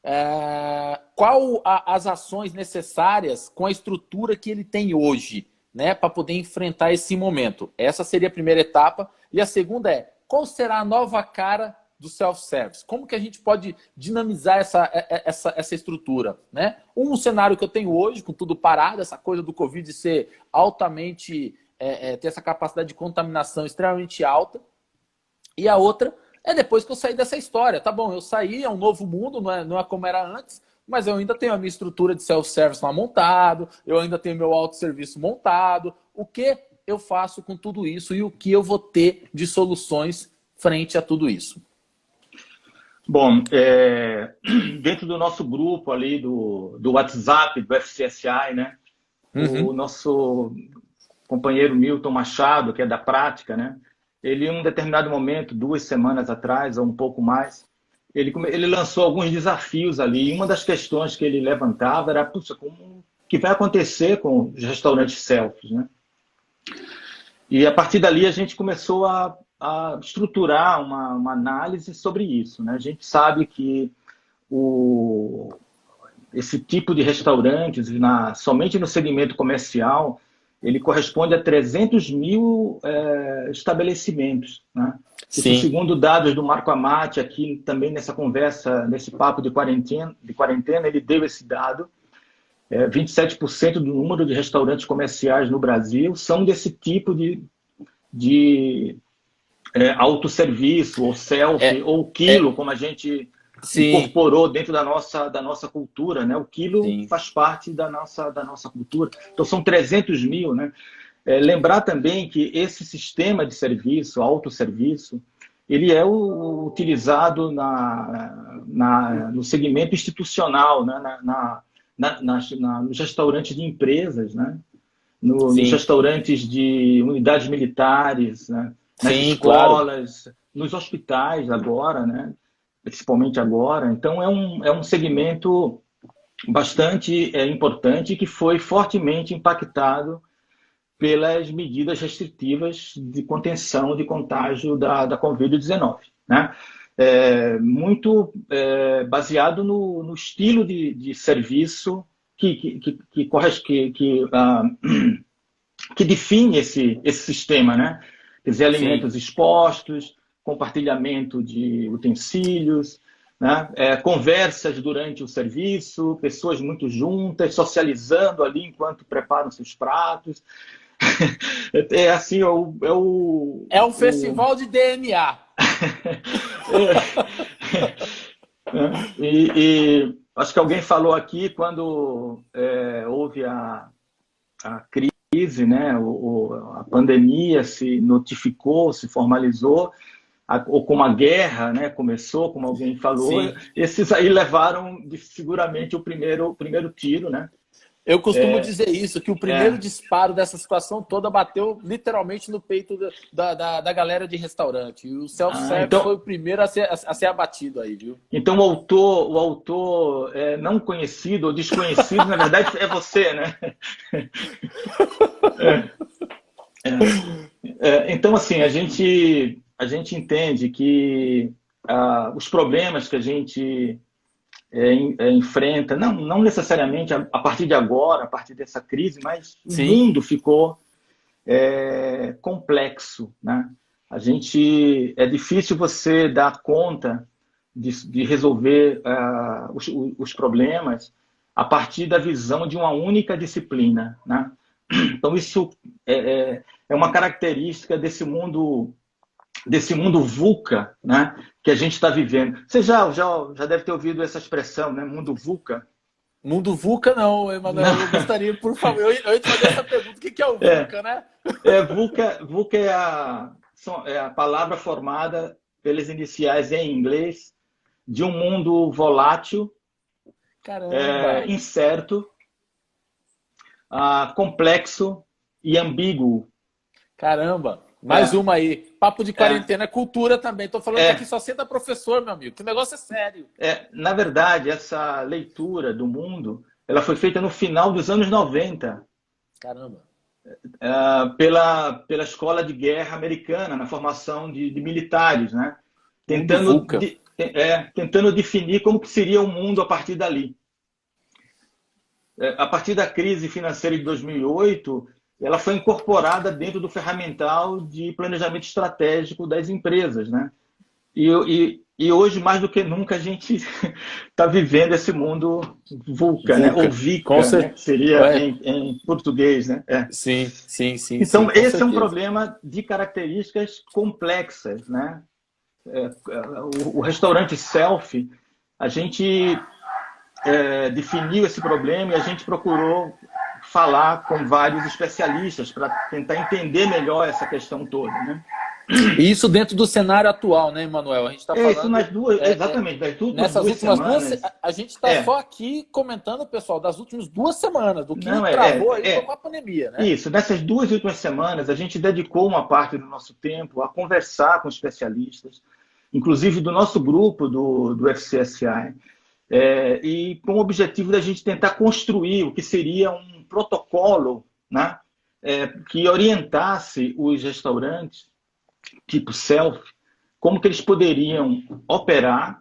as ações necessárias com a estrutura que ele tem hoje, né, para poder enfrentar esse momento. Essa seria a primeira etapa. E a segunda é, qual será a nova cara do self-service? Como que a gente pode dinamizar essa estrutura? Né? Um cenário que eu tenho hoje, com tudo parado, essa coisa do Covid ser altamente, ter essa capacidade de contaminação extremamente alta. E a outra é depois que eu sair dessa história. Tá bom, eu saí, é um novo mundo, não é como era antes, mas eu ainda tenho a minha estrutura de self-service lá montado, eu ainda tenho meu autosserviço montado. O que eu faço com tudo isso e o que eu vou ter de soluções frente a tudo isso? Bom, dentro do nosso grupo ali do WhatsApp, do FCSI, né? O nosso companheiro Milton Machado, que é da prática, né? Ele, em um determinado momento, 2 semanas atrás, ou um pouco mais, ele lançou alguns desafios ali. E uma das questões que ele levantava era, puxa, como que vai acontecer com os restaurantes selfies, né? E a partir dali a gente começou a estruturar uma análise sobre isso, né? A gente sabe que esse tipo de restaurantes, somente no segmento comercial, ele corresponde a 300 mil estabelecimentos, né? Isso segundo dados do Marco Amati, aqui também nessa conversa, nesse papo de quarentena, ele deu esse dado. 27% do número de restaurantes comerciais no Brasil são desse tipo de autosserviço, ou selfie, ou quilo, como a gente incorporou dentro da nossa cultura, né? O quilo faz parte da nossa cultura. Então, são 300 mil, né? Lembrar também que esse sistema de serviço, autosserviço, ele é utilizado no segmento institucional, né? Nos restaurantes de empresas, né? Nos restaurantes de unidades militares, né? Nas escolas, claro. Nos hospitais agora, né? Principalmente agora. Então, é um segmento bastante importante que foi fortemente impactado pelas medidas restritivas de contenção de contágio da Covid-19. Né? Muito baseado no estilo de serviço que define esse sistema, né? Quer dizer, alimentos expostos, compartilhamento de utensílios, né? Conversas durante o serviço, pessoas muito juntas, socializando ali enquanto preparam seus pratos. Assim, é um festival de DNA. E acho que alguém falou aqui quando houve a crise, né? A pandemia se notificou, se formalizou, ou como a guerra, né, começou, como alguém falou. Esses aí levaram seguramente o primeiro tiro, né? Eu costumo dizer isso, que o primeiro disparo dessa situação toda bateu literalmente no peito da galera de restaurante. E o self-service foi o primeiro a ser abatido aí, viu? Então o autor não conhecido ou desconhecido, na verdade, é você, né? Então, assim, a gente entende que os problemas que a gente enfrenta, não necessariamente a partir de agora, a partir dessa crise, mas o mundo ficou complexo, né? É difícil você dar conta de resolver os problemas a partir da visão de uma única disciplina, né? Então, isso é uma característica desse mundo VUCA, né, que a gente está vivendo. Você já deve ter ouvido essa expressão, né? Mundo VUCA. Mundo VUCA não, Emanuel. Eu gostaria, por favor, eu ia te fazer essa pergunta. O que é o VUCA, né? VUCA é a palavra formada pelas iniciais em inglês de um mundo volátil, incerto, complexo e ambíguo. Caramba! Mais uma aí. Papo de quarentena é cultura também. Estou falando que aqui só senta professor, meu amigo. Que negócio é sério. Na verdade, essa leitura do mundo, ela foi feita no final dos anos 90. Caramba! Pela Escola de Guerra Americana, na formação de militares, né? tentando definir como que seria o mundo a partir dali. A partir da crise financeira de 2008, ela foi incorporada dentro do ferramental de planejamento estratégico das empresas, né? E hoje, mais do que nunca, a gente está vivendo esse mundo VUCA, né? Ou VICA, né? Que seria em português, né? Sim, sim, sim. Então, sim, esse é um problema de características complexas, né? O restaurante selfie, a gente definiu esse problema e a gente procurou falar com vários especialistas para tentar entender melhor essa questão toda, né? E isso dentro do cenário atual, né, Emanuel? A gente está falando... Isso nas duas, exatamente, nessas últimas duas, a gente está só aqui comentando, pessoal, das últimas 2 semanas, do que travou aí com a pandemia, né? Isso, nessas 2 últimas semanas, a gente dedicou uma parte do nosso tempo a conversar com especialistas, inclusive do nosso grupo do FCSI, e com o objetivo da gente tentar construir o que seria um protocolo, né, que orientasse os restaurantes tipo self, como que eles poderiam operar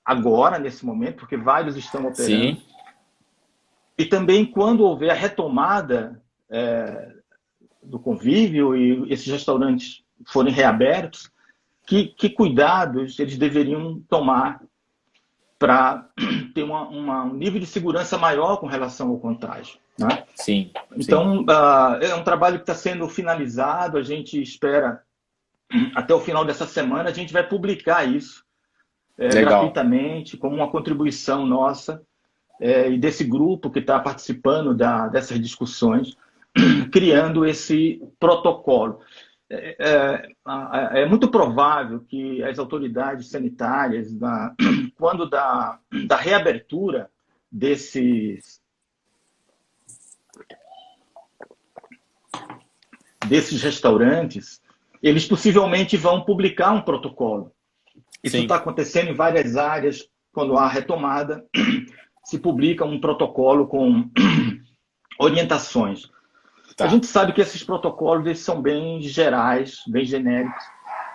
agora, nesse momento, porque vários estão operando. Sim. E também quando houver a retomada do convívio e esses restaurantes forem reabertos, que cuidados eles deveriam tomar para ter um nível de segurança maior com relação ao contágio, né? Sim. Então, é um trabalho que está sendo finalizado, a gente espera até o final dessa semana, a gente vai publicar isso gratuitamente, como uma contribuição nossa e desse grupo que está participando dessas discussões, criando esse protocolo. É muito provável que as autoridades sanitárias, quando da reabertura desses restaurantes, eles possivelmente vão publicar um protocolo. Isso está acontecendo em várias áreas. Quando há retomada, se publica um protocolo com orientações. A gente sabe que esses protocolos eles são bem gerais, bem genéricos,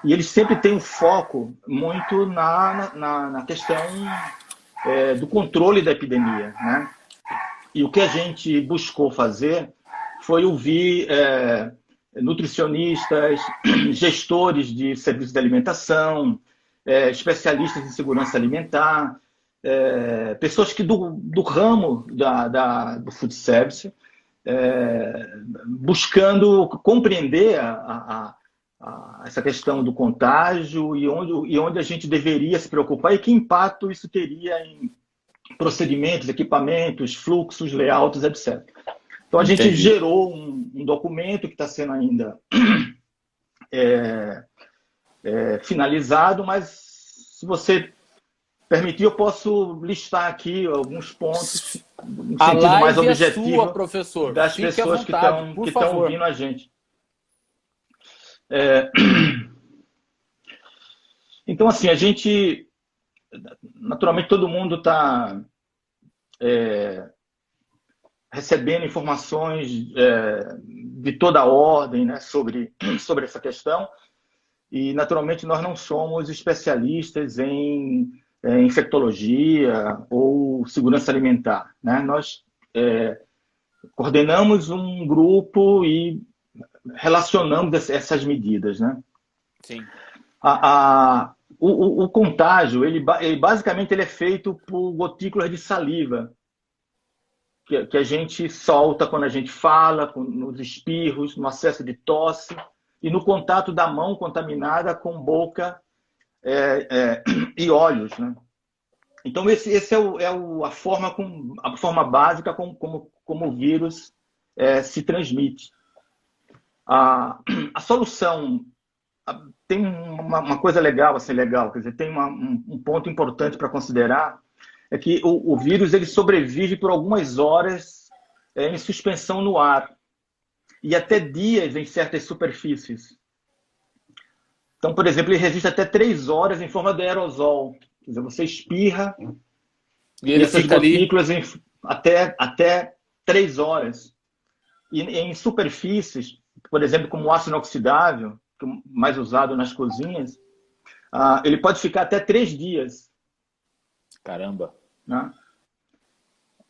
e eles sempre têm um foco muito na questão do controle da epidemia, né? E o que a gente buscou fazer foi ouvir nutricionistas, gestores de serviços de alimentação, especialistas em segurança alimentar, pessoas que do ramo do food service, buscando compreender essa questão do contágio e onde a gente deveria se preocupar e que impacto isso teria em procedimentos, equipamentos, fluxos, layouts, etc. Então, a gente gerou um documento que está sendo ainda finalizado, mas se você permitir, eu posso listar aqui alguns pontos no sentido mais objetivo sua, professor. das Fique pessoas que estão ouvindo a gente. Então, assim, a gente... Naturalmente, todo mundo está recebendo informações de toda a ordem, né, sobre essa questão. E, naturalmente, nós não somos especialistas em infectologia ou segurança alimentar, né? Nós coordenamos um grupo e relacionamos essas medidas, né? Sim. O contágio, ele basicamente ele é feito por gotículas de saliva que a gente solta quando a gente fala, nos espirros, no acesso de tosse e no contato da mão contaminada com boca e olhos, né? Então, esse é a forma básica como o vírus se transmite. A solução tem uma coisa legal, quer dizer, tem um ponto importante para considerar, é que o vírus ele sobrevive por algumas horas em suspensão no ar e até dias em certas superfícies. Então, por exemplo, ele resiste até 3 horas em forma de aerosol. Quer dizer, você espirra e essas gotículas até 3 horas. E em superfícies, por exemplo, como o ácido inoxidável, mais usado nas cozinhas, ele pode ficar até 3 dias. Caramba. Né?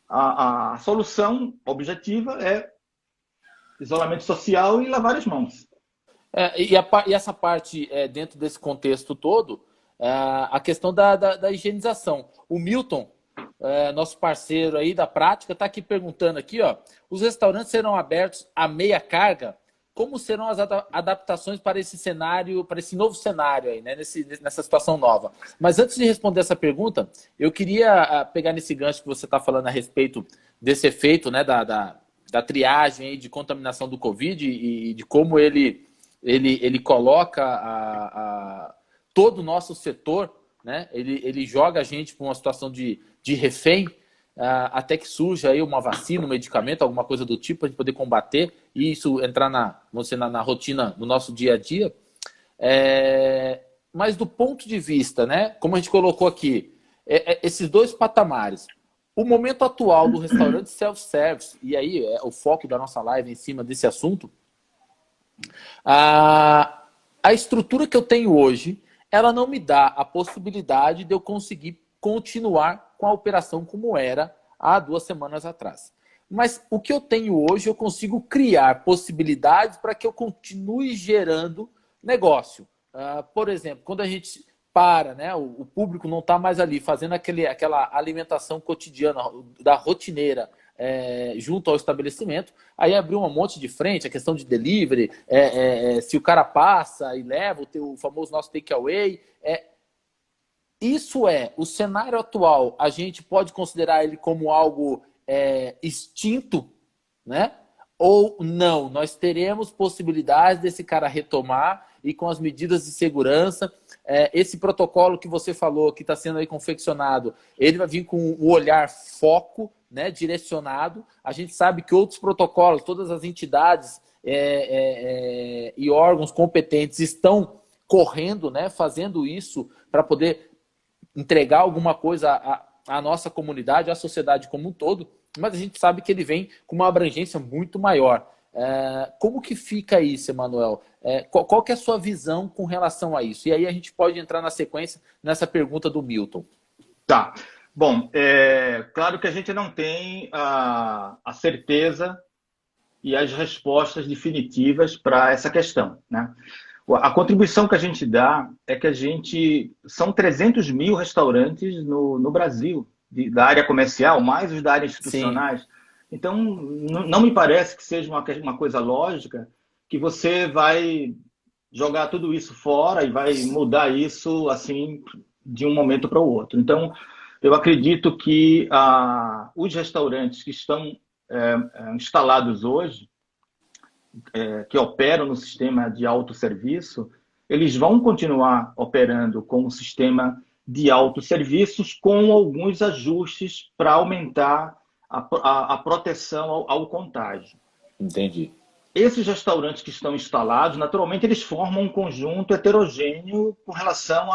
A solução objetiva é isolamento social e lavar as mãos. E essa parte, dentro desse contexto todo, a questão da higienização. O Milton, nosso parceiro aí da prática, está aqui perguntando aqui, ó, os restaurantes serão abertos a meia carga? Como serão as adaptações para esse cenário, para esse novo cenário aí, né, nessa situação nova? Mas antes de responder essa pergunta, eu queria pegar nesse gancho que você está falando a respeito desse efeito, né, da triagem aí de contaminação do Covid e de como ele coloca todo o nosso setor, né? Ele joga a gente para uma situação de refém, até que surja aí uma vacina, um medicamento, alguma coisa do tipo, para a gente poder combater e isso entrar na rotina, no nosso dia a dia. Mas do ponto de vista, né, como a gente colocou aqui, esses dois patamares, o momento atual do restaurante self-service, e aí é o foco da nossa live em cima desse assunto, a estrutura que eu tenho hoje, ela não me dá a possibilidade de eu conseguir continuar com a operação como era há 2 semanas atrás. Mas o que eu tenho hoje, eu consigo criar possibilidades para que eu continue gerando negócio. Por exemplo, quando a gente para, né, o público não está mais ali fazendo aquela alimentação cotidiana, da rotineira, junto ao estabelecimento, aí abriu um monte de frente, a questão de delivery, se o cara passa e leva o famoso nosso takeaway. Isso o cenário atual, a gente pode considerar ele como algo extinto, né? Ou não, nós teremos possibilidade desse cara retomar e com as medidas de segurança, esse protocolo que você falou, que está sendo aí confeccionado, ele vai vir com o olhar foco, né, direcionado. A gente sabe que outros protocolos, todas as entidades e órgãos competentes estão correndo, né, fazendo isso para poder entregar alguma coisa à nossa comunidade, à sociedade como um todo, mas a gente sabe que ele vem com uma abrangência muito maior. Como que fica isso, Emanuel? Qual que é a sua visão com relação a isso? E aí a gente pode entrar na sequência nessa pergunta do Milton. Tá. Bom, claro que a gente não tem a certeza e as respostas definitivas para essa questão, né? A contribuição que a gente dá é que são 300 mil restaurantes no Brasil, da área comercial, mais os da área institucionais. Sim. Então, não me parece que seja uma coisa lógica que você vai jogar tudo isso fora e vai mudar isso assim de um momento para o outro. Então, eu acredito que os restaurantes que estão instalados hoje, que operam no sistema de autosserviço, eles vão continuar operando com o sistema de autosserviços com alguns ajustes para aumentar a proteção ao contágio. Entendi. Esses restaurantes que estão instalados, naturalmente, eles formam um conjunto heterogêneo com relação